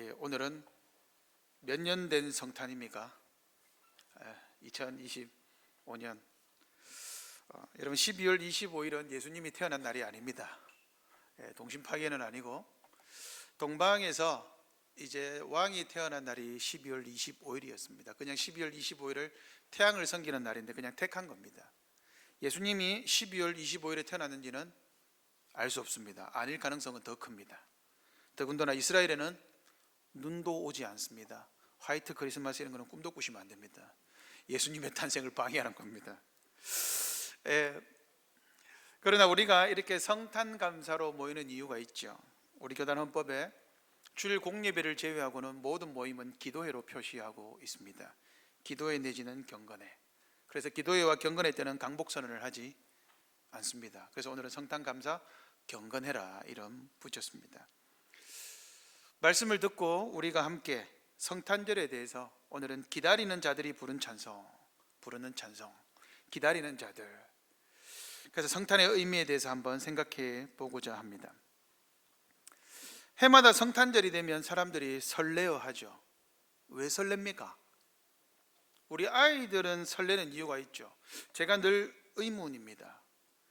오늘은 몇 년 된 성탄입니까? 2025년. 여러분 12월 25일은 예수님이 태어난 날이 아닙니다. 동심파괴는 아니고 동방에서 이제 왕이 태어난 날이 12월 25일이었습니다. 그냥 12월 25일을 태양을 섬기는 날인데 그냥 택한 겁니다. 예수님이 12월 25일에 태어났는지는 알 수 없습니다. 아닐 가능성은 더 큽니다. 더군다나 이스라엘에는 눈도 오지 않습니다. 화이트 크리스마스 이런 거는 꿈도 꾸시면 안 됩니다. 예수님의 탄생을 방해하는 겁니다. 그러나 우리가 이렇게 성탄 감사로 모이는 이유가 있죠. 우리 교단 헌법에 주일 공예배를 제외하고는 모든 모임은 기도회로 표시하고 있습니다. 기도회 내지는 경건회. 그래서 기도회와 경건회 때는 강복선언을 하지 않습니다. 그래서 오늘은 성탄 감사 경건회라 이름 붙였습니다. 말씀을 듣고 우리가 함께 성탄절에 대해서 오늘은 기다리는 자들이 부르는 찬송, 기다리는 자들. 그래서 성탄의 의미에 대해서 한번 생각해 보고자 합니다. 해마다 성탄절이 되면 사람들이 설레어 하죠. 왜 설렙니까? 우리 아이들은 설레는 이유가 있죠. 제가 늘 의문입니다.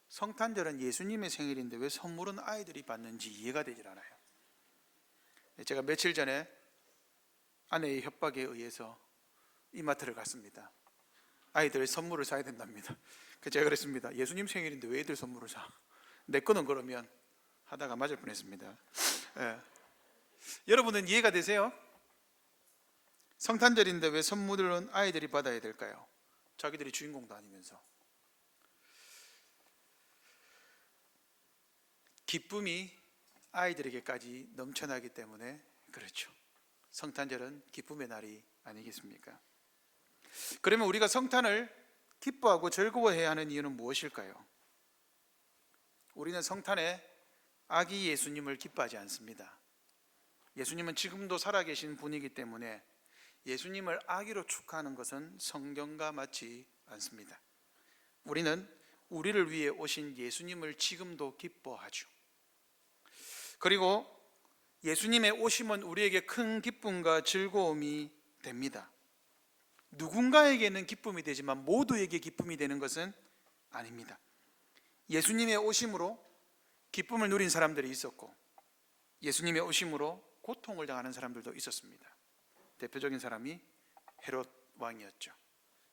성탄절은 예수님의 생일인데 왜 선물은 아이들이 받는지 이해가 되질 않아요. 제가 며칠 전에 아내의 협박에 의해서 이마트를 갔습니다. 아이들 선물을 사야 된답니다. 그래서 제가 그랬습니다. 예수님 생일인데 왜 애들 선물을 사? 내 거는 그러면 하다가 맞을 뻔했습니다. 여러분은 이해가 되세요? 성탄절인데 왜 선물은 아이들이 받아야 될까요? 자기들이 주인공도 아니면서. 기쁨이 아이들에게까지 넘쳐나기 때문에 그렇죠. 성탄절은 기쁨의 날이 아니겠습니까? 그러면 우리가 성탄을 기뻐하고 즐거워해야 하는 이유는 무엇일까요? 우리는 성탄에 아기 예수님을 기뻐하지 않습니다. 예수님은 지금도 살아계신 분이기 때문에 예수님을 아기로 축하하는 것은 성경과 맞지 않습니다. 우리는 우리를 위해 오신 예수님을 지금도 기뻐하죠. 그리고 예수님의 오심은 우리에게 큰 기쁨과 즐거움이 됩니다. 누군가에게는 기쁨이 되지만 모두에게 기쁨이 되는 것은 아닙니다. 예수님의 오심으로 기쁨을 누린 사람들이 있었고 예수님의 오심으로 고통을 당하는 사람들도 있었습니다. 대표적인 사람이 헤롯 왕이었죠.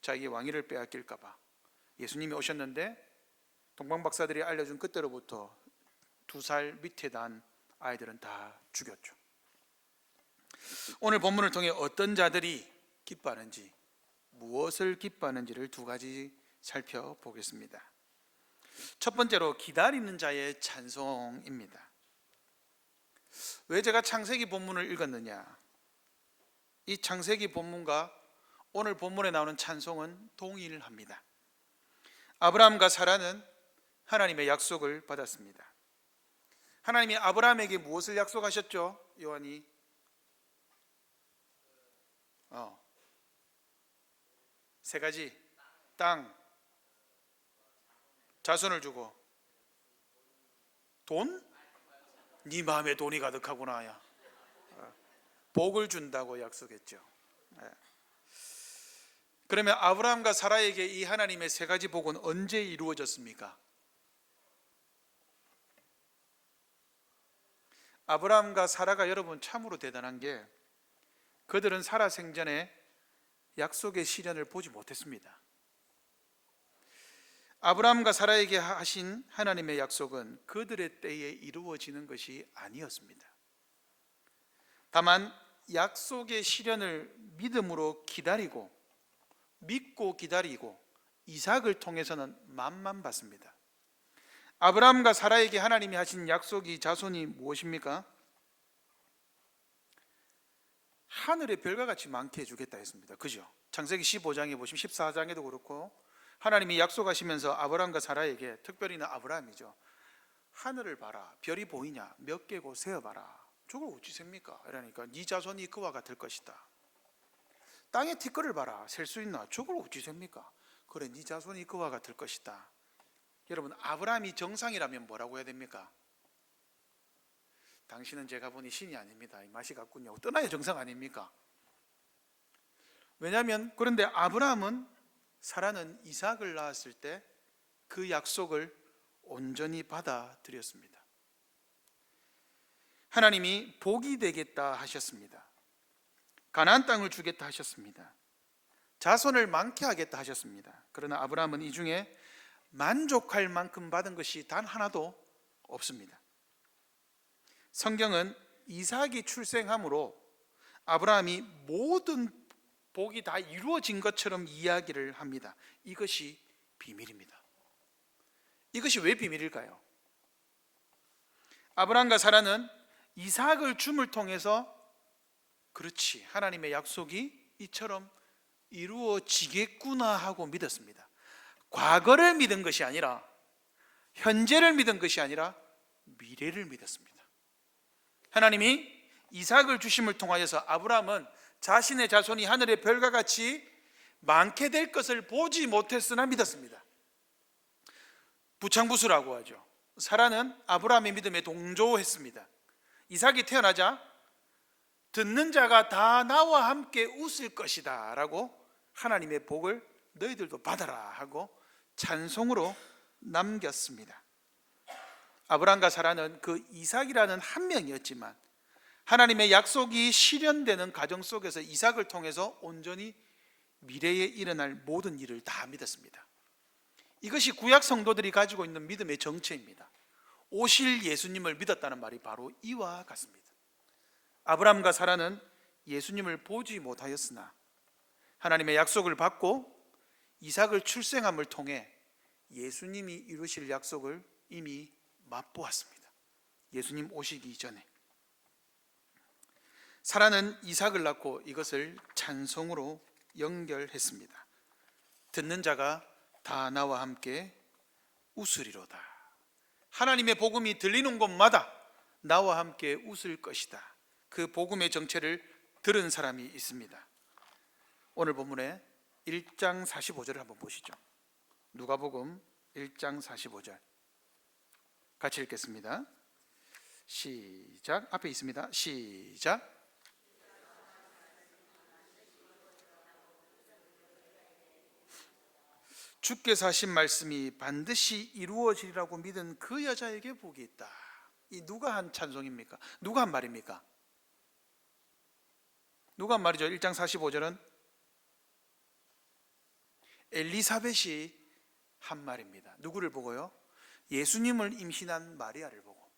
자기의 왕위를 빼앗길까 봐 예수님이 오셨는데 동방박사들이 알려준 그때로부터 2살 밑에 난 아이들은 다 죽였죠. 오늘 본문을 통해 어떤 자들이 기뻐하는지, 무엇을 기뻐하는지를 두 가지 살펴보겠습니다. 첫 번째로 기다리는 자의 찬송입니다. 왜 제가 창세기 본문을 읽었느냐? 이 창세기 본문과 오늘 본문에 나오는 찬송은 동일합니다. 아브라함과 사라는 하나님의 약속을 받았습니다. 하나님이 아브라함에게 무엇을 약속하셨죠? 요한이 세 가지 땅, 자손을 주고 돈? 네 마음에 돈이 가득하구나. 야. 복을 준다고 약속했죠. 그러면 아브라함과 사라에게 이 하나님의 세 가지 복은 언제 이루어졌습니까? 아브라함과 사라가 여러분 참으로 대단한 게 그들은 사라 생전에 약속의 시련을 보지 못했습니다. 아브라함과 사라에게 하신 하나님의 약속은 그들의 때에 이루어지는 것이 아니었습니다. 다만 약속의 시련을 믿음으로 기다리고 믿고 기다리고 이삭을 통해서는 맛만 봤습니다. 아브라함과 사라에게 하나님이 하신 약속이 자손이 무엇입니까? 하늘의 별과 같이 많게 해주겠다 했습니다. 그죠? 창세기 15장에 보시면 14장에도 그렇고 하나님이 약속하시면서 아브라함과 사라에게, 특별히는 아브라함이죠. 하늘을 봐라. 별이 보이냐? 몇 개고 세어봐라. 저걸 어찌 셉니까? 이러니까 네 자손이 그와 같을 것이다. 땅의 티끌을 봐라. 셀 수 있나? 저걸 어찌 셉니까? 그래, 네 자손이 그와 같을 것이다. 여러분, 아브라함이 정상이라면 뭐라고 해야 됩니까? 당신은 제가 보니 신이 아닙니다. 이 맛이 같군요. 떠나야 정상 아닙니까? 왜냐하면 그런데 아브라함은 사라는 이삭을 낳았을 때 그 약속을 온전히 받아들였습니다. 하나님이 복이 되겠다 하셨습니다. 가나안 땅을 주겠다 하셨습니다. 자손을 많게 하겠다 하셨습니다. 그러나 아브라함은 이 중에 만족할 만큼 받은 것이 단 하나도 없습니다. 성경은 이삭이 출생함으로 아브라함이 모든 복이 다 이루어진 것처럼 이야기를 합니다. 이것이 비밀입니다. 이것이 왜 비밀일까요? 아브라함과 사라는 이삭을 줌을 통해서 그렇지, 하나님의 약속이 이처럼 이루어지겠구나 하고 믿었습니다. 과거를 믿은 것이 아니라, 현재를 믿은 것이 아니라 미래를 믿었습니다. 하나님이 이삭을 주심을 통하여서 아브라함은 자신의 자손이 하늘의 별과 같이 많게 될 것을 보지 못했으나 믿었습니다. 부창부수라고 하죠. 사라는 아브라함의 믿음에 동조했습니다. 이삭이 태어나자 듣는 자가 다 나와 함께 웃을 것이다 라고 하나님의 복을 너희들도 받아라 하고 찬송으로 남겼습니다. 아브라함과 사라는 그 이삭이라는 한 명이었지만 하나님의 약속이 실현되는 과정 속에서 이삭을 통해서 온전히 미래에 일어날 모든 일을 다 믿었습니다. 이것이 구약 성도들이 가지고 있는 믿음의 정체입니다. 오실 예수님을 믿었다는 말이 바로 이와 같습니다. 아브라함과 사라는 예수님을 보지 못하였으나 하나님의 약속을 받고 이삭을 출생함을 통해 예수님이 이루실 약속을 이미 맛보았습니다. 예수님 오시기 전에. 사라는 이삭을 낳고 이것을 찬송으로 연결했습니다. 듣는 자가 다 나와 함께 웃으리로다. 하나님의 복음이 들리는 곳마다 나와 함께 웃을 것이다. 그 복음의 정체를 들은 사람이 있습니다. 오늘 본문에 1장 45절을 한번 보시죠. 누가복음 1장 45절 같이 읽겠습니다. 시작. 앞에 있습니다. 시작. 주께서 하신 말씀이 반드시 이루어지리라고 믿은 그 여자에게 복이 있다. 이 누가 한 찬송입니까? 누가 한 말입니까? 누가 한 말이죠? 1장 45절은 엘리사벳이 한 말입니다. 누구를 보고요? 예수님을 임신한 마리아를 보고.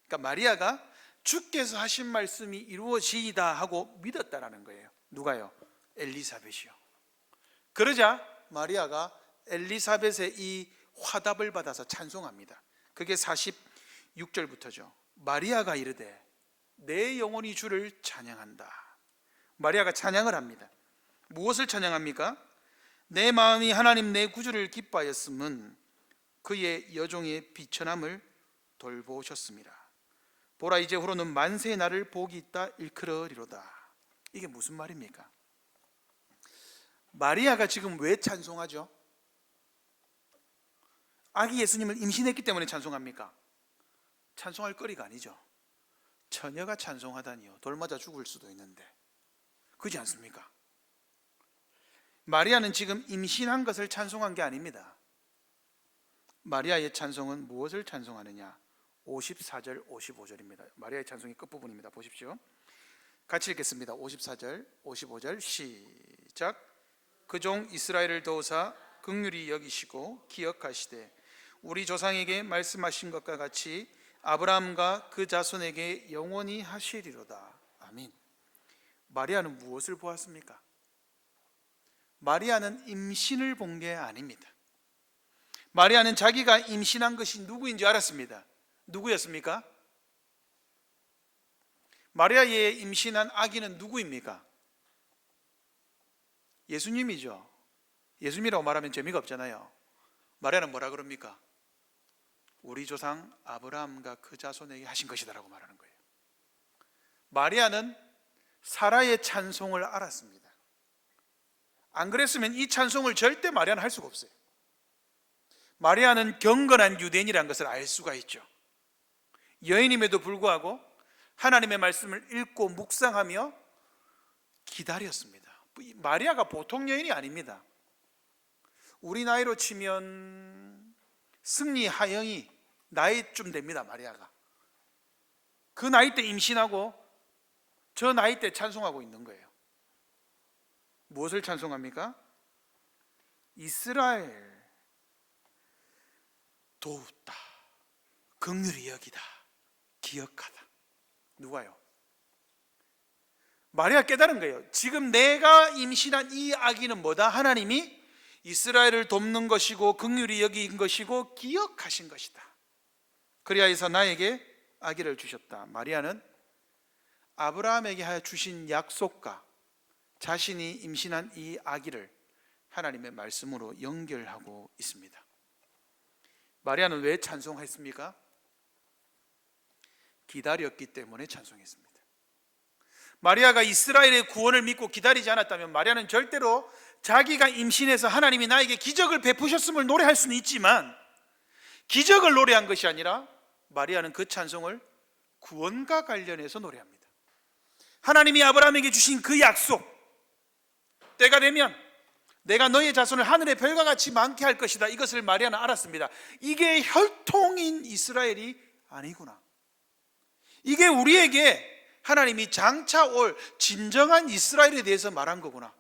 그러니까 마리아가 주께서 하신 말씀이 이루어지이다 하고 믿었다라는 거예요. 누가요? 엘리사벳이요. 그러자 마리아가 엘리사벳의 이 화답을 받아서 찬송합니다. 그게 46절부터죠. 마리아가 이르되 내 영혼이 주를 찬양한다. 마리아가 찬양을 합니다. 무엇을 찬양합니까? 내 마음이 하나님 내 구주를 기뻐하였음은 그의 여종의 비천함을 돌보셨습니다. 보라 이제 후로는 만세의 날을 복이 있다 일컬으리로다. 이게 무슨 말입니까? 마리아가 지금 왜 찬송하죠? 아기 예수님을 임신했기 때문에 찬송합니까? 찬송할 거리가 아니죠. 처녀가 찬송하다니요. 돌 맞아 죽을 수도 있는데. 그렇지 않습니까? 마리아는 지금 임신한 것을 찬송한 게 아닙니다. 마리아의 찬송은 무엇을 찬송하느냐? 54절, 55절입니다. 마리아의 찬송의 끝부분입니다. 보십시오. 같이 읽겠습니다. 54절, 55절 시작. 그 종 이스라엘을 도우사 긍휼히 여기시고 기억하시되 우리 조상에게 말씀하신 것과 같이 아브라함과 그 자손에게 영원히 하시리로다. 아멘. 마리아는 무엇을 보았습니까? 마리아는 임신을 본 게 아닙니다. 마리아는 자기가 임신한 것이 누구인지 알았습니다. 누구였습니까? 마리아의 임신한 아기는 누구입니까? 예수님이죠. 예수님이라고 말하면 재미가 없잖아요. 마리아는 뭐라 그럽니까? 우리 조상 아브라함과 그 자손에게 하신 것이다라고 말하는 거예요. 마리아는 사라의 찬송을 알았습니다. 안 그랬으면 이 찬송을 절대 마리아는 할 수가 없어요. 마리아는 경건한 유대인이라는 것을 알 수가 있죠. 여인임에도 불구하고 하나님의 말씀을 읽고 묵상하며 기다렸습니다. 마리아가 보통 여인이 아닙니다. 우리 나이로 치면 승리 하영이 나이쯤 됩니다. 마리아가 그 나이 때 임신하고 저 나이 때 찬송하고 있는 거예요. 무엇을 찬송합니까? 이스라엘 도우다, 긍휼히 여기다, 기억하다. 누가요? 마리아 깨달은 거예요. 지금 내가 임신한 이 아기는 뭐다? 하나님이 이스라엘을 돕는 것이고 긍휼히 여긴 것이고 기억하신 것이다. 그리하여서 나에게 아기를 주셨다. 마리아는 아브라함에게 하여 주신 약속과 자신이 임신한 이 아기를 하나님의 말씀으로 연결하고 있습니다. 마리아는 왜 찬송했습니까? 기다렸기 때문에 찬송했습니다. 마리아가 이스라엘의 구원을 믿고 기다리지 않았다면 마리아는 절대로 자기가 임신해서 하나님이 나에게 기적을 베푸셨음을 노래할 수는 있지만 기적을 노래한 것이 아니라 마리아는 그 찬송을 구원과 관련해서 노래합니다. 하나님이 아브라함에게 주신 그 약속, 때가 되면 내가 너의 자손을 하늘의 별과 같이 많게 할 것이다. 이것을 마리아는 알았습니다. 이게 혈통인 이스라엘이 아니구나. 이게 우리에게 하나님이 장차 올 진정한 이스라엘에 대해서 말한 거구나.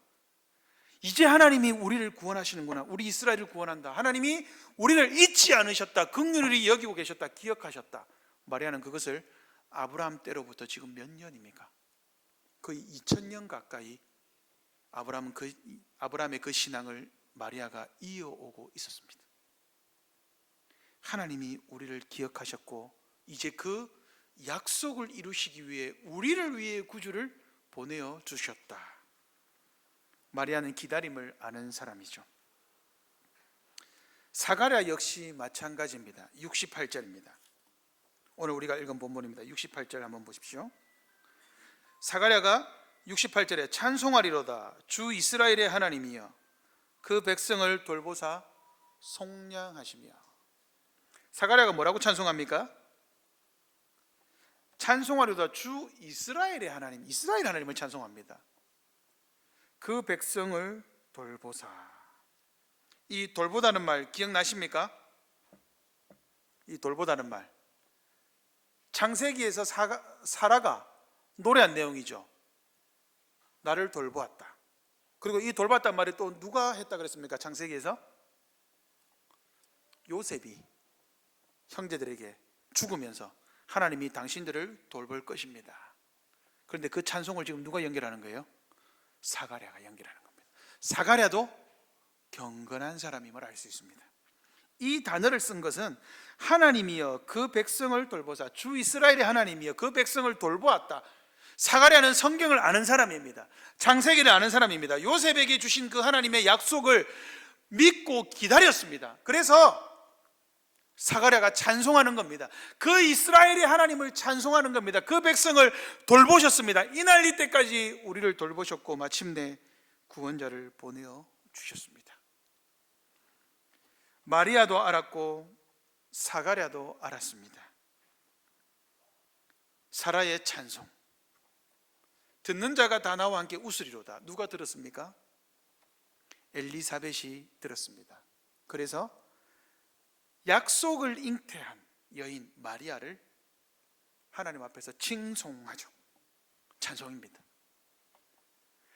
이제 하나님이 우리를 구원하시는구나. 우리 이스라엘을 구원한다. 하나님이 우리를 잊지 않으셨다. 긍휼히 여기고 계셨다. 기억하셨다. 마리아는 그것을 아브라함 때로부터 지금 몇 년입니까? 거의 2000년 가까이 아브라함의 그 신앙을 마리아가 이어오고 있었습니다. 하나님이 우리를 기억하셨고 이제 그 약속을 이루시기 위해 우리를 위해 구주를 보내어 주셨다. 마리아는 기다림을 아는 사람이죠. 사가랴 역시 마찬가지입니다. 68절입니다. 오늘 우리가 읽은 본문입니다. 68절 한번 보십시오. 사가랴가 68절에 찬송하리로다 주 이스라엘의 하나님이여 그 백성을 돌보사 속량하시며. 사가랴가 뭐라고 찬송합니까? 찬송하리로다 주 이스라엘의 하나님, 이스라엘 하나님을 찬송합니다. 그 백성을 돌보사. 이 돌보다는 말 기억나십니까? 이 돌보다는 말 창세기에서 사라가 노래한 내용이죠. 나를 돌보았다. 그리고 이 돌봤단 말이 또 누가 했다 그랬습니까? 창세기에서 요셉이 형제들에게 죽으면서 하나님이 당신들을 돌볼 것입니다. 그런데 그 찬송을 지금 누가 연결하는 거예요? 사가랴가 연결하는 겁니다. 사가랴도 경건한 사람임을 알 수 있습니다. 이 단어를 쓴 것은 하나님이여 그 백성을 돌보사 주 이스라엘의 하나님이여 그 백성을 돌보았다. 사가랴는 성경을 아는 사람입니다. 창세기를 아는 사람입니다. 요셉에게 주신 그 하나님의 약속을 믿고 기다렸습니다. 그래서 사가랴가 찬송하는 겁니다. 그 이스라엘의 하나님을 찬송하는 겁니다. 그 백성을 돌보셨습니다. 이날 이때까지 우리를 돌보셨고 마침내 구원자를 보내어 주셨습니다. 마리아도 알았고 사가랴도 알았습니다. 사라의 찬송, 듣는 자가 다 나와 함께 웃으리로다. 누가 들었습니까? 엘리사벳이 들었습니다. 그래서 약속을 잉태한 여인 마리아를 하나님 앞에서 칭송하죠. 찬송입니다.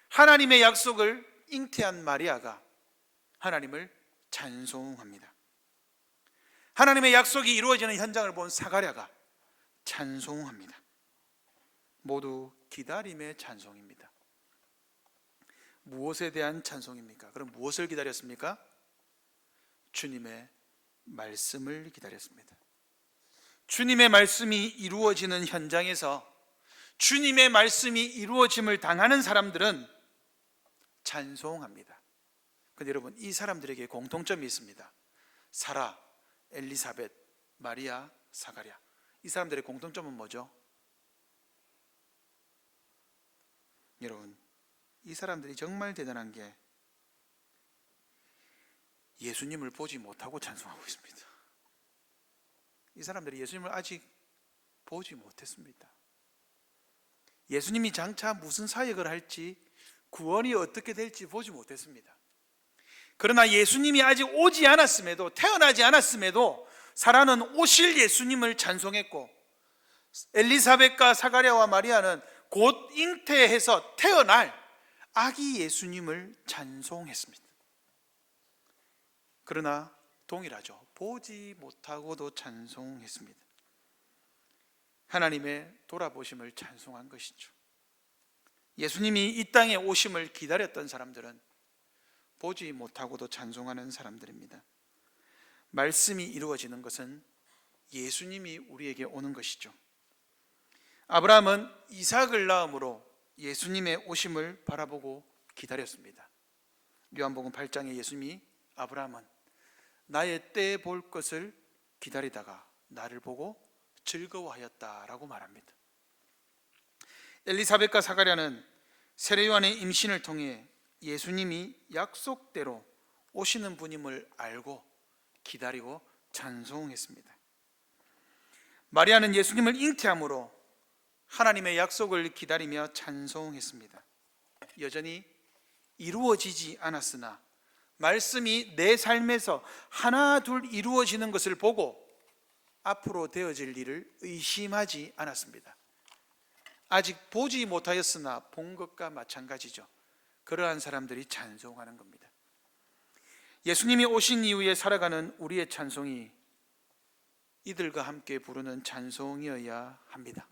하나님의 약속을 잉태한 마리아가 하나님을 찬송합니다. 하나님의 약속이 이루어지는 현장을 본 사가랴가 찬송합니다. 모두 기다림의 찬송입니다. 무엇에 대한 찬송입니까? 그럼 무엇을 기다렸습니까? 주님의 말씀을 기다렸습니다. 주님의 말씀이 이루어지는 현장에서 주님의 말씀이 이루어짐을 당하는 사람들은 찬송합니다. 그런데 여러분, 이 사람들에게 공통점이 있습니다. 사라, 엘리사벳, 마리아, 사가랴. 이 사람들의 공통점은 뭐죠? 여러분, 이 사람들이 정말 대단한 게 예수님을 보지 못하고 찬송하고 있습니다. 이 사람들이 예수님을 아직 보지 못했습니다. 예수님이 장차 무슨 사역을 할지, 구원이 어떻게 될지 보지 못했습니다. 그러나 예수님이 아직 오지 않았음에도, 태어나지 않았음에도 사라는 오실 예수님을 찬송했고, 엘리사벳과 사가랴와 마리아는 곧 잉태해서 태어날 아기 예수님을 찬송했습니다. 그러나 동일하죠. 보지 못하고도 찬송했습니다. 하나님의 돌아보심을 찬송한 것이죠. 예수님이 이 땅에 오심을 기다렸던 사람들은 보지 못하고도 찬송하는 사람들입니다. 말씀이 이루어지는 것은 예수님이 우리에게 오는 것이죠. 아브라함은 이삭을 낳음으로 예수님의 오심을 바라보고 기다렸습니다. 요한복음 8장에 예수님이 아브라함은 나의 때 볼 것을 기다리다가 나를 보고 즐거워하였다라고 말합니다. 엘리사벳과 사가랴는 세례요한의 임신을 통해 예수님이 약속대로 오시는 분임을 알고 기다리고 찬송했습니다. 마리아는 예수님을 잉태함으로 하나님의 약속을 기다리며 찬송했습니다. 여전히 이루어지지 않았으나 말씀이 내 삶에서 하나 둘 이루어지는 것을 보고 앞으로 되어질 일을 의심하지 않았습니다. 아직 보지 못하였으나 본 것과 마찬가지죠. 그러한 사람들이 찬송하는 겁니다. 예수님이 오신 이후에 살아가는 우리의 찬송이 이들과 함께 부르는 찬송이어야 합니다.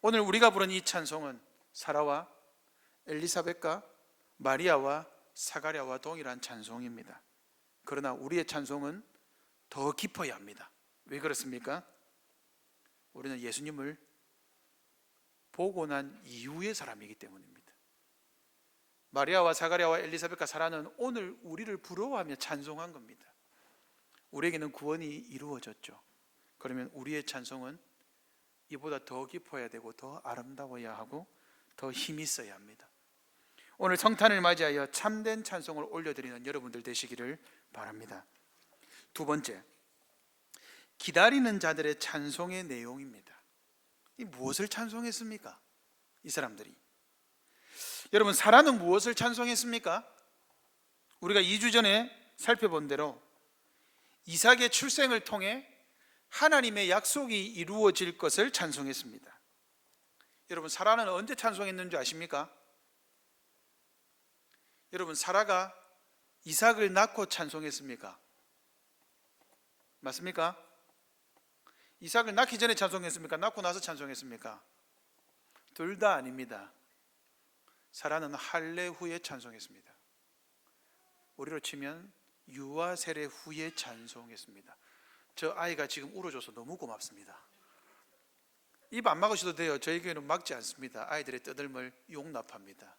오늘 우리가 부른 이 찬송은 사라와 엘리사벳과 마리아와 사가랴와 동일한 찬송입니다. 그러나 우리의 찬송은 더 깊어야 합니다. 왜 그렇습니까? 우리는 예수님을 보고 난 이후의 사람이기 때문입니다. 마리아와 사가랴와 엘리사벳과 사라는 오늘 우리를 부러워하며 찬송한 겁니다. 우리에게는 구원이 이루어졌죠. 그러면 우리의 찬송은 이보다 더 깊어야 되고 더 아름다워야 하고 더 힘이 있어야 합니다. 오늘 성탄을 맞이하여 참된 찬송을 올려드리는 여러분들 되시기를 바랍니다. 두 번째, 기다리는 자들의 찬송의 내용입니다. 이 무엇을 찬송했습니까? 이 사람들이. 여러분, 사라는 무엇을 찬송했습니까? 우리가 2주 전에 살펴본 대로 이삭의 출생을 통해 하나님의 약속이 이루어질 것을 찬송했습니다. 여러분, 사라는 언제 찬송했는 줄 아십니까? 여러분, 사라가 이삭을 낳고 찬송했습니까? 맞습니까? 이삭을 낳기 전에 찬송했습니까? 낳고 나서 찬송했습니까? 둘 다 아닙니다. 사라는 할례 후에 찬송했습니다. 우리로 치면 유아 세례 후에 찬송했습니다. 저 아이가 지금 울어줘서 너무 고맙습니다. 입 안 막으셔도 돼요. 저희 교회는 막지 않습니다. 아이들의 떠들물 용납합니다.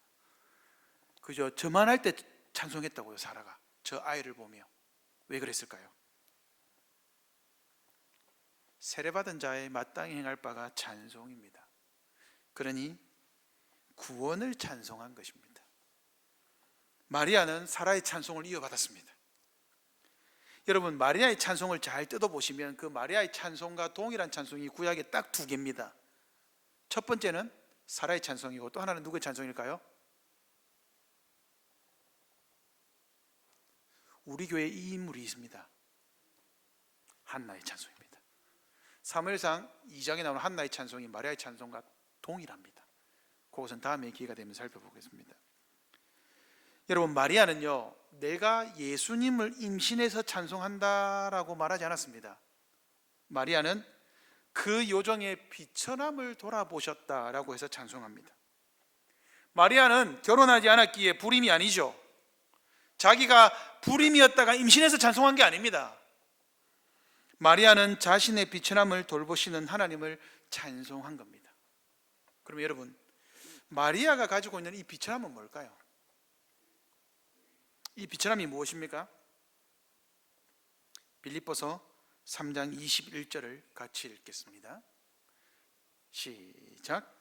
그죠? 저만 할 때 찬송했다고요, 사라가. 저 아이를 보며. 왜 그랬을까요? 세례받은 자의 마땅히 행할 바가 찬송입니다. 그러니 구원을 찬송한 것입니다. 마리아는 사라의 찬송을 이어받았습니다. 여러분, 마리아의 찬송을 잘 뜯어보시면 그 마리아의 찬송과 동일한 찬송이 구약에 딱 두 개입니다. 첫 번째는 사라의 찬송이고 또 하나는 누구의 찬송일까요? 우리 교회에 이 인물이 있습니다. 한나의 찬송입니다. 사무엘상 2장에 나오는 한나의 찬송이 마리아의 찬송과 동일합니다. 그것은 다음에 기회가 되면 살펴보겠습니다. 여러분, 마리아는요, 내가 예수님을 임신해서 찬송한다라고 말하지 않았습니다. 마리아는 그 요정의 비천함을 돌아보셨다라고 해서 찬송합니다. 마리아는 결혼하지 않았기에 불임이 아니죠. 자기가 불임이었다가 임신해서 찬송한 게 아닙니다. 마리아는 자신의 비천함을 돌보시는 하나님을 찬송한 겁니다. 그러면 여러분, 마리아가 가지고 있는 이 비천함은 뭘까요? 이 비천함이 무엇입니까? 빌립보서 3장 21절을 같이 읽겠습니다. 시작.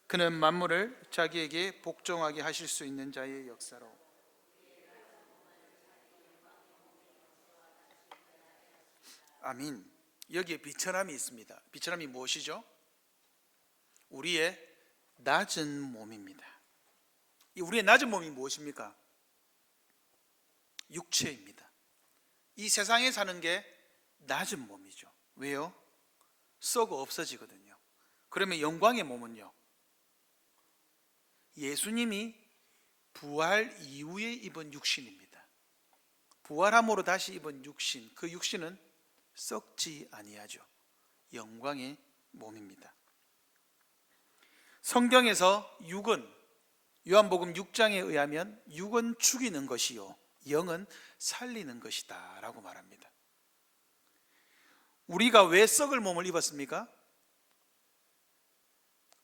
그는 만물을 자기에게 복종하게 하실 수 있는 자의 역사로. 아민. 여기에 비천함이 있습니다. 비천함이 무엇이죠? 우리의 낮은 몸입니다. 우리의 낮은 몸이 무엇입니까? 육체입니다. 이 세상에 사는 게 낮은 몸이죠. 왜요? 썩어 없어지거든요. 그러면 영광의 몸은요, 예수님이 부활 이후에 입은 육신입니다. 부활함으로 다시 입은 육신, 그 육신은 썩지 아니하죠. 영광의 몸입니다. 성경에서 육은, 요한복음 6장에 의하면 육은 죽이는 것이요 영은 살리는 것이다 라고 말합니다. 우리가 왜 썩을 몸을 입었습니까?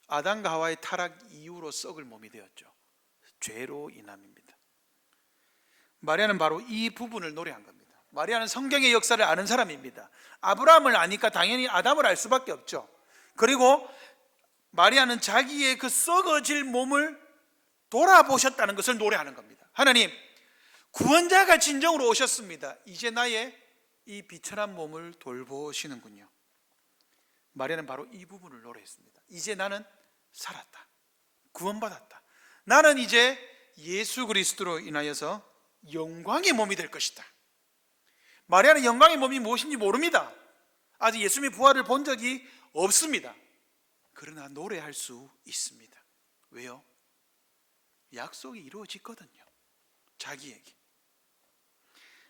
아담과 하와의 타락 이후로 썩을 몸이 되었죠. 죄로 인함입니다. 마리아는 바로 이 부분을 노래한 겁니다. 마리아는 성경의 역사를 아는 사람입니다. 아브라함을 아니까 당연히 아담을 알 수밖에 없죠. 그리고 마리아는 자기의 그 썩어질 몸을 돌아보셨다는 것을 노래하는 겁니다. 하나님, 구원자가 진정으로 오셨습니다. 이제 나의 이 비천한 몸을 돌보시는군요. 마리아는 바로 이 부분을 노래했습니다. 이제 나는 살았다. 구원받았다. 나는 이제 예수 그리스도로 인하여서 영광의 몸이 될 것이다. 마리아는 영광의 몸이 무엇인지 모릅니다. 아직 예수님의 부활을 본 적이 없습니다. 그러나 노래할 수 있습니다. 왜요? 약속이 이루어졌거든요. 자기에게.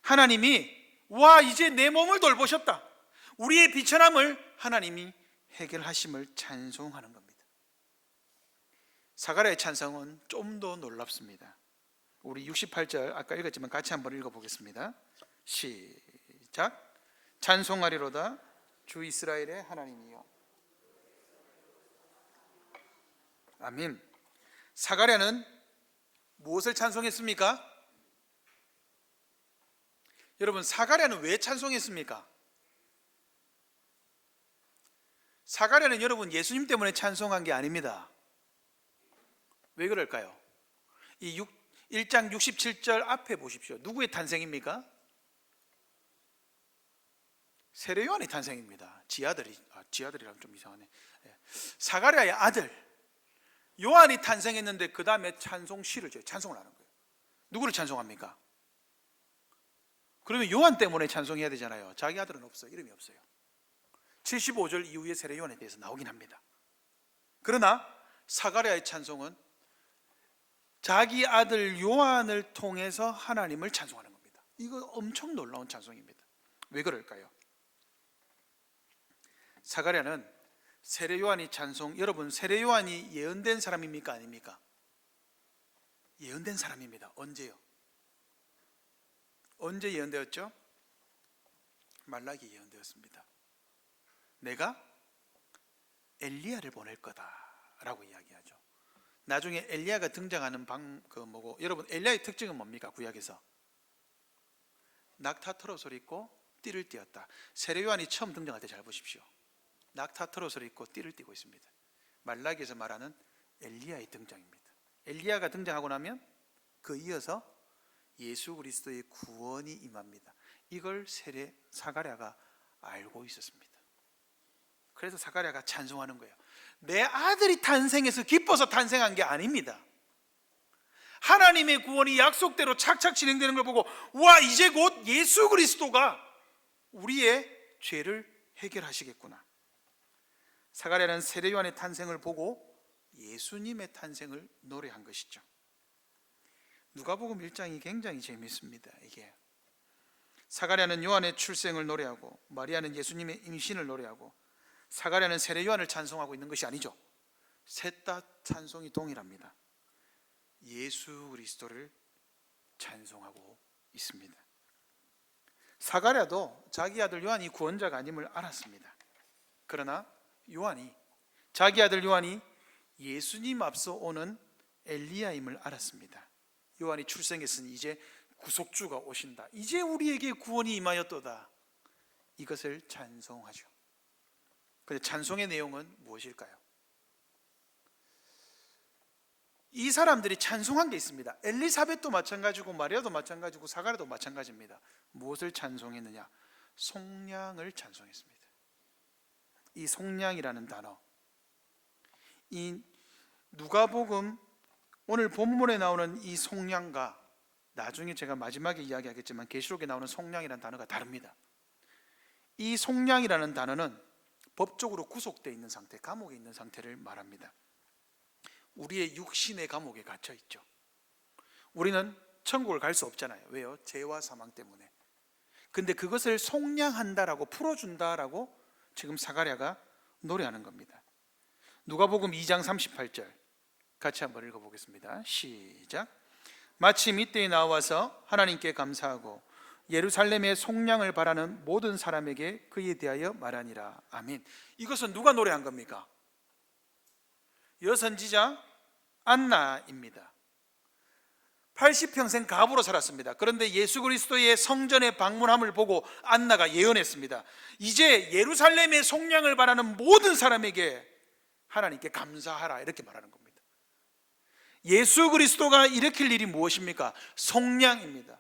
하나님이 와, 이제 내 몸을 돌보셨다. 우리의 비천함을 하나님이 해결하심을 찬송하는 겁니다. 사가랴의 찬송은 좀 더 놀랍습니다. 우리 68절 아까 읽었지만 같이 한번 읽어보겠습니다. 시작. 찬송하리로다 주 이스라엘의 하나님이여. 아멘. 사가랴는 무엇을 찬송했습니까? 여러분, 사가랴는 왜 찬송했습니까? 사가랴는 여러분 예수님 때문에 찬송한 게 아닙니다. 왜 그럴까요? 이 1장 67절 앞에 보십시오. 누구의 탄생입니까? 세례 요한의 탄생입니다. 지아들이랑 좀 이상하네. 사가랴의 아들 요한이 탄생했는데 그 다음에 찬송시를 찬송을 하는 거예요. 누구를 찬송합니까? 그러면 요한 때문에 찬송해야 되잖아요. 자기 아들은 없어요. 이름이 없어요. 75절 이후에 세례 요한에 대해서 나오긴 합니다. 그러나 사가랴의 찬송은 자기 아들 요한을 통해서 하나님을 찬송하는 겁니다. 이거 엄청 놀라운 찬송입니다. 왜 그럴까요? 사가랴는 세례 요한이 찬송, 여러분 세례 요한이 예언된 사람입니까? 아닙니까? 예언된 사람입니다. 언제요? 언제 예언되었죠? 말라기 예언되었습니다. 내가 엘리야를 보낼 거다라고 이야기하죠. 나중에 엘리야가 등장하는 여러분 엘리야의 특징은 뭡니까? 구약에서 낙타 트롯을 입고 띠를 띠었다. 세례 요한이 처음 등장할 때 잘 보십시오. 낙타 트롯을 입고 띠를 띠고 있습니다. 말라기에서 말하는 엘리야의 등장입니다. 엘리야가 등장하고 나면 그 이어서 예수 그리스도의 구원이 임합니다. 이걸 사가랴가 알고 있었습니다. 그래서 사가랴가 찬송하는 거예요. 내 아들이 탄생해서 기뻐서 탄생한 게 아닙니다. 하나님의 구원이 약속대로 착착 진행되는 걸 보고 와, 이제 곧 예수 그리스도가 우리의 죄를 해결하시겠구나. 사가랴는 세례 요한의 탄생을 보고 예수님의 탄생을 노래한 것이죠. 누가복음 1장이 굉장히 재미있습니다. 이게 사가랴는 요한의 출생을 노래하고 마리아는 예수님의 임신을 노래하고 사가랴는 세례 요한을 찬송하고 있는 것이 아니죠. 셋 다 찬송이 동일합니다. 예수 그리스도를 찬송하고 있습니다. 사가랴도 자기 아들 요한이 구원자가 아님을 알았습니다. 그러나 자기 아들 요한이 예수님 앞서 오는 엘리야임을 알았습니다. 요한이 출생했으니 이제 구속주가 오신다. 이제 우리에게 구원이 임하였도다. 이것을 찬송하죠. 그런데 찬송의 내용은 무엇일까요? 이 사람들이 찬송한 게 있습니다. 엘리사벳도 마찬가지고 마리아도 마찬가지고 사가랴도 마찬가지입니다. 무엇을 찬송했느냐? 속량을 찬송했습니다. 이 속량이라는 단어, 이 누가복음 오늘 본문에 나오는 이 속량과 나중에 제가 마지막에 이야기하겠지만 계시록에 나오는 속량이라는 단어가 다릅니다. 이 속량이라는 단어는 법적으로 구속되어 있는 상태, 감옥에 있는 상태를 말합니다. 우리의 육신의 감옥에 갇혀 있죠. 우리는 천국을 갈 수 없잖아요. 왜요? 죄와 사망 때문에. 근데 그것을 속량한다라고, 풀어준다라고 지금 사가랴가 노래하는 겁니다. 누가복음 2장 38절 같이 한번 읽어보겠습니다. 시작. 마침 이때에 나와서 하나님께 감사하고 예루살렘의 속량을 바라는 모든 사람에게 그에 대하여 말하니라. 아멘. 이것은 누가 노래한 겁니까? 여선지자 안나입니다. 80평생 가부로 살았습니다. 그런데 예수 그리스도의 성전에 방문함을 보고 안나가 예언했습니다. 이제 예루살렘의 속량을 바라는 모든 사람에게 하나님께 감사하라, 이렇게 말하는 겁니다. 예수 그리스도가 일으킬 일이 무엇입니까? 속량입니다.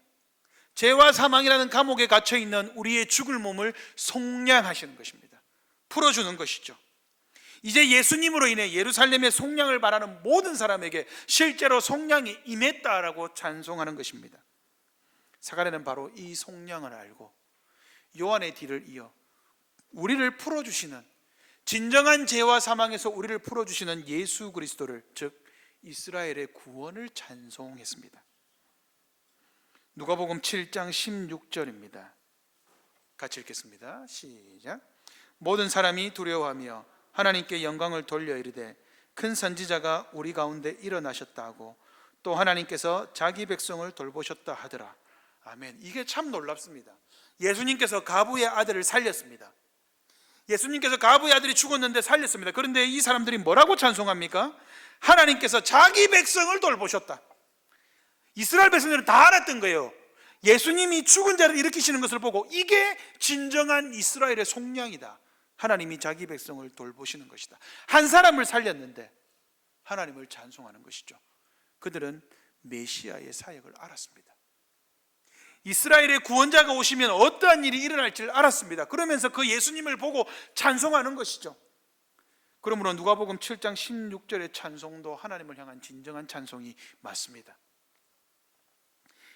죄와 사망이라는 감옥에 갇혀 있는 우리의 죽을 몸을 속량하시는 것입니다. 풀어주는 것이죠. 이제 예수님으로 인해 예루살렘의 속량을 바라는 모든 사람에게 실제로 속량이 임했다라고 찬송하는 것입니다. 사가랴는 바로 이 속량을 알고 요한의 뒤를 이어 우리를 풀어주시는, 진정한 죄와 사망에서 우리를 풀어주시는 예수 그리스도를, 즉 이스라엘의 구원을 찬송했습니다. 누가복음 7장 16절입니다. 같이 읽겠습니다. 시작. 모든 사람이 두려워하며 하나님께 영광을 돌려 이르되 큰 선지자가 우리 가운데 일어나셨다 하고 또 하나님께서 자기 백성을 돌보셨다 하더라. 아멘. 이게 참 놀랍습니다. 예수님께서 가부의 아들을 살렸습니다. 예수님께서 가부의 아들이 죽었는데 살렸습니다. 그런데 이 사람들이 뭐라고 찬송합니까? 하나님께서 자기 백성을 돌보셨다. 이스라엘 백성들은 다 알았던 거예요. 예수님이 죽은 자를 일으키시는 것을 보고 이게 진정한 이스라엘의 속량이다. 하나님이 자기 백성을 돌보시는 것이다. 한 사람을 살렸는데 하나님을 찬송하는 것이죠. 그들은 메시아의 사역을 알았습니다. 이스라엘의 구원자가 오시면 어떠한 일이 일어날지를 알았습니다. 그러면서 그 예수님을 보고 찬송하는 것이죠. 그러므로 누가복음 7장 16절의 찬송도 하나님을 향한 진정한 찬송이 맞습니다.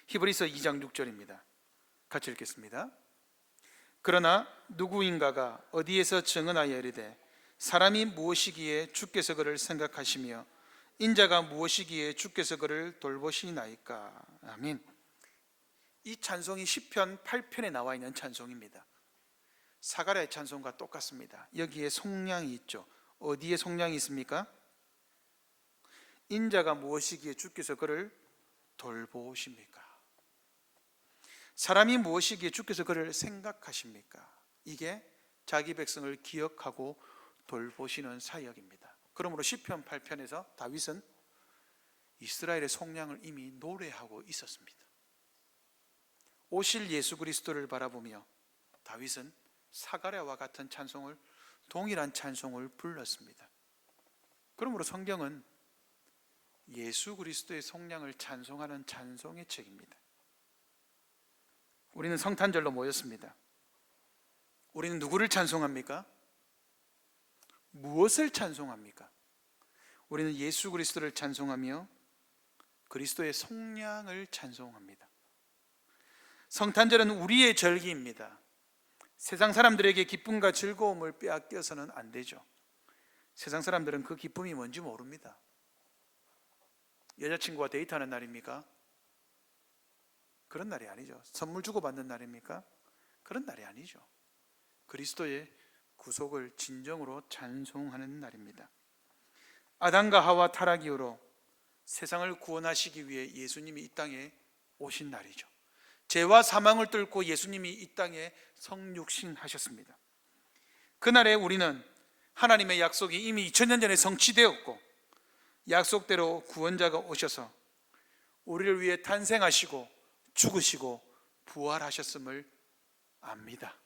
히브리서 2장 6절입니다. 같이 읽겠습니다. 그러나 누구인가가 어디에서 증언하여 이르되 사람이 무엇이기에 주께서 그를 생각하시며 인자가 무엇이기에 주께서 그를 돌보시나이까. 아멘. 이 찬송이 시편 8편에 나와 있는 찬송입니다. 사가랴의 찬송과 똑같습니다. 여기에 속량이 있죠. 어디에 속량이 있습니까? 인자가 무엇이기에 주께서 그를 돌보십니까? 사람이 무엇이기에 주께서 그를 생각하십니까? 이게 자기 백성을 기억하고 돌보시는 사역입니다. 그러므로 시편 8편에서 다윗은 이스라엘의 속량을 이미 노래하고 있었습니다. 오실 예수 그리스도를 바라보며 다윗은 사가랴와 같은 찬송을, 동일한 찬송을 불렀습니다. 그러므로 성경은 예수 그리스도의 속량을 찬송하는 찬송의 책입니다. 우리는 성탄절로 모였습니다. 우리는 누구를 찬송합니까? 무엇을 찬송합니까? 우리는 예수 그리스도를 찬송하며 그리스도의 속량을 찬송합니다. 성탄절은 우리의 절기입니다. 세상 사람들에게 기쁨과 즐거움을 빼앗겨서는 안 되죠. 세상 사람들은 그 기쁨이 뭔지 모릅니다. 여자친구와 데이트하는 날입니까? 그런 날이 아니죠. 선물 주고받는 날입니까? 그런 날이 아니죠. 그리스도의 구속을 진정으로 찬송하는 날입니다. 아담과 하와 타락 이후로 세상을 구원하시기 위해 예수님이 이 땅에 오신 날이죠. 죄와 사망을 뚫고 예수님이 이 땅에 성육신하셨습니다. 그날에 우리는 하나님의 약속이 이미 2000년 전에 성취되었고 약속대로 구원자가 오셔서 우리를 위해 탄생하시고 죽으시고 부활하셨음을 압니다.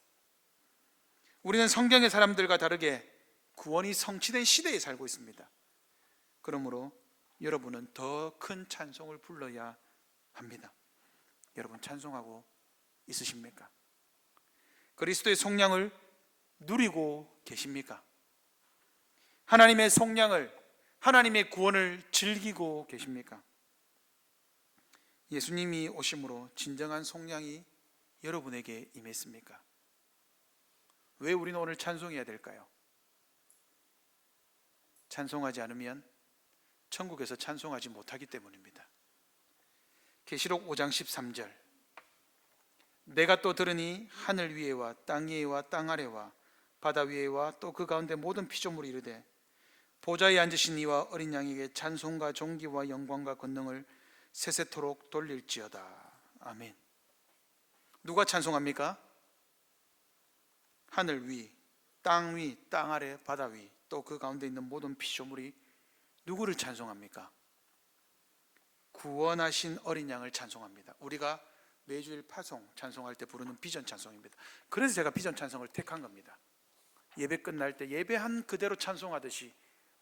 우리는 성경의 사람들과 다르게 구원이 성취된 시대에 살고 있습니다. 그러므로 여러분은 더 큰 찬송을 불러야 합니다. 여러분 찬송하고 있으십니까? 그리스도의 속량을 누리고 계십니까? 하나님의 속량을, 하나님의 구원을 즐기고 계십니까? 예수님이 오심으로 진정한 속량이 여러분에게 임했습니까? 왜 우리는 오늘 찬송해야 될까요? 찬송하지 않으면 천국에서 찬송하지 못하기 때문입니다. 계시록 5장 13절, 내가 또 들으니 하늘 위에와 땅 위에와 땅 아래와 바다 위에와 또 그 가운데 모든 피조물이 이르되 보좌에 앉으신 이와 어린 양에게 찬송과 존귀와 영광과 권능을 세세토록 돌릴지어다. 아멘. 누가 찬송합니까? 하늘 위, 땅 위, 땅 아래, 바다 위, 또 그 가운데 있는 모든 피조물이 누구를 찬송합니까? 구원하신 어린 양을 찬송합니다. 우리가 매주일 파송 찬송할 때 부르는 비전 찬송입니다. 그래서 제가 비전 찬송을 택한 겁니다. 예배 끝날 때 예배한 그대로 찬송하듯이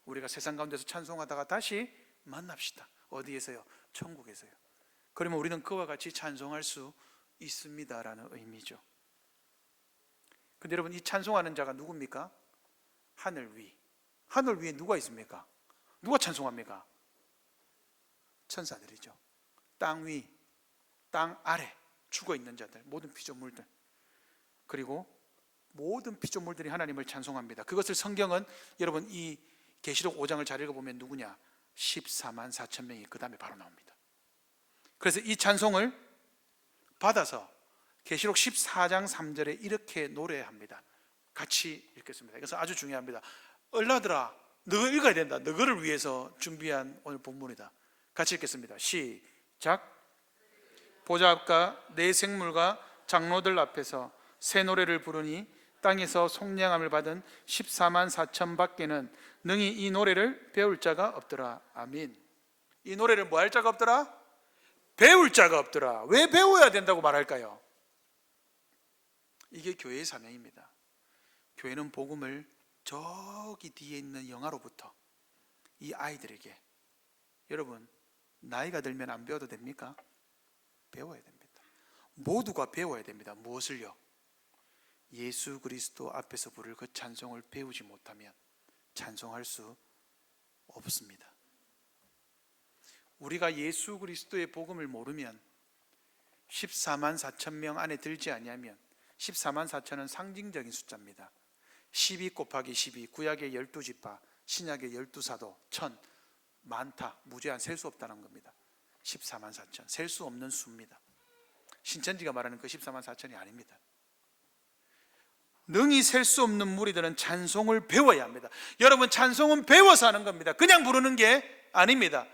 우리가 세상 가운데서 찬송하다가 다시 만납시다. 어디에서요? 천국에서요. 그러면 우리는 그와 같이 찬송할 수 있습니다라는 의미죠. 근데 여러분, 이 찬송하는 자가 누굽니까? 하늘 위. 하늘 위에 누가 있습니까? 누가 찬송합니까? 천사들이죠. 땅 위, 땅 아래 죽어 있는 자들, 모든 피조물들, 그리고 모든 피조물들이 하나님을 찬송합니다. 그것을 성경은 여러분 이 계시록 5장을 잘 읽어보면 누구냐? 14만 4천 명이 그 다음에 바로 나옵니다. 그래서 이 찬송을 받아서 계시록 14장 3절에 이렇게 노래합니다. 같이 읽겠습니다. 이것은 아주 중요합니다. 얼라들아, 너가 읽어야 된다. 너를 위해서 준비한 오늘 본문이다. 같이 읽겠습니다. 시작. 보좌 앞과 네 생물과 장로들 앞에서 새 노래를 부르니 땅에서 속량함을 받은 14만 4천 밖에는 능히 이 노래를 배울 자가 없더라. 아멘. 이 노래를 뭐 할 자가 없더라? 배울 자가 없더라. 왜 배워야 된다고 말할까요? 이게 교회의 사명입니다. 교회는 복음을 저기 뒤에 있는 영화로부터 이 아이들에게, 여러분 나이가 들면 안 배워도 됩니까? 배워야 됩니다. 모두가 배워야 됩니다. 무엇을요? 예수 그리스도 앞에서 부를 그 찬송을 배우지 못하면 찬송할 수 없습니다. 우리가 예수 그리스도의 복음을 모르면 14만 4천 명 안에 들지 아니하면, 14만 4천은 상징적인 숫자입니다. 12 곱하기 12, 구약의 12지파, 신약의 12사도, 천, 많다, 무제한, 셀 수 없다는 겁니다. 14만 4천, 셀 수 없는 수입니다. 신천지가 말하는 그 14만 4천이 아닙니다. 능히 셀 수 없는 무리들은 찬송을 배워야 합니다. 여러분, 찬송은 배워서 하는 겁니다. 그냥 부르는 게 아닙니다.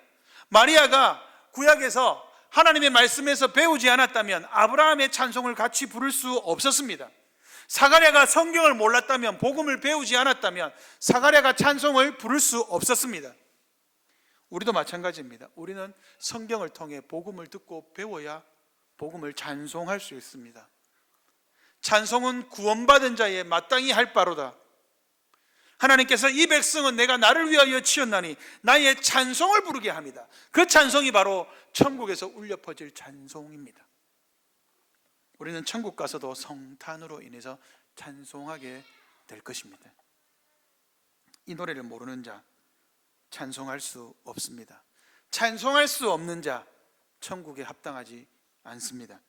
마리아가 구약에서 하나님의 말씀에서 배우지 않았다면 아브라함의 찬송을 같이 부를 수 없었습니다. 사가랴가 성경을 몰랐다면, 복음을 배우지 않았다면 사가랴가 찬송을 부를 수 없었습니다. 우리도 마찬가지입니다. 우리는 성경을 통해 복음을 듣고 배워야 복음을 찬송할 수 있습니다. 찬송은 구원받은 자의 마땅히 할 바로다. 하나님께서 이 백성은 내가 나를 위하여 지었나니 나의 찬송을 부르게 합니다. 그 찬송이 바로 천국에서 울려 퍼질 찬송입니다. 우리는 천국 가서도 성탄으로 인해서 찬송하게 될 것입니다. 이 노래를 모르는 자 찬송할 수 없습니다. 찬송할 수 없는 자 천국에 합당하지 않습니다.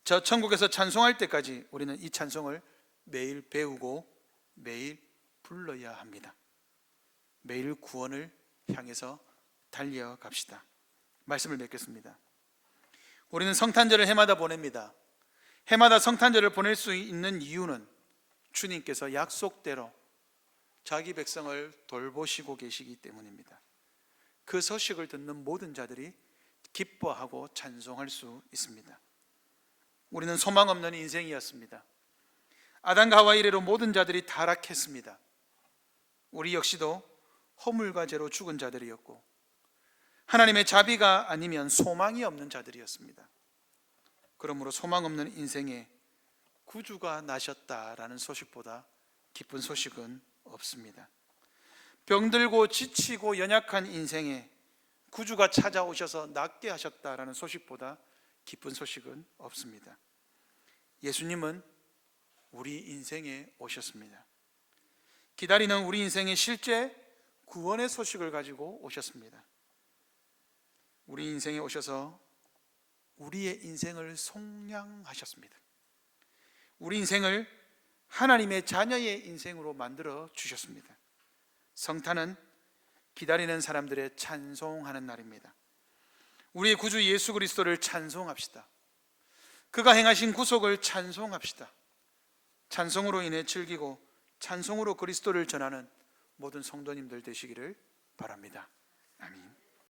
저 천국에서 찬송할 때까지 우리는 이 찬송을 매일 배우고 매일 불러야 합니다. 매일 구원을 향해서 달려갑시다. 말씀을 맺겠습니다. 우리는 성탄절을 해마다 보냅니다. 해마다 성탄절을 보낼 수 있는 이유는 주님께서 약속대로 자기 백성을 돌보시고 계시기 때문입니다. 그 소식을 듣는 모든 자들이 기뻐하고 찬송할 수 있습니다. 우리는 소망 없는 인생이었습니다. 아담과 하와 이래로 모든 자들이 타락했습니다. 우리 역시도 허물과 죄로 죽은 자들이었고 하나님의 자비가 아니면 소망이 없는 자들이었습니다. 그러므로 소망 없는 인생에 구주가 나셨다라는 소식보다 기쁜 소식은 없습니다. 병들고 지치고 연약한 인생에 구주가 찾아오셔서 낫게 하셨다라는 소식보다 기쁜 소식은 없습니다. 예수님은 우리 인생에 오셨습니다. 기다리는 우리 인생의 실제 구원의 소식을 가지고 오셨습니다. 우리 인생에 오셔서 우리의 인생을 속량하셨습니다. 우리 인생을 하나님의 자녀의 인생으로 만들어 주셨습니다. 성탄은 기다리는 사람들의 찬송하는 날입니다. 우리의 구주 예수 그리스도를 찬송합시다. 그가 행하신 구속을 찬송합시다. 찬송으로 인해 즐기고 찬송으로 그리스도를 전하는 모든 성도님들 되시기를 바랍니다. 아멘.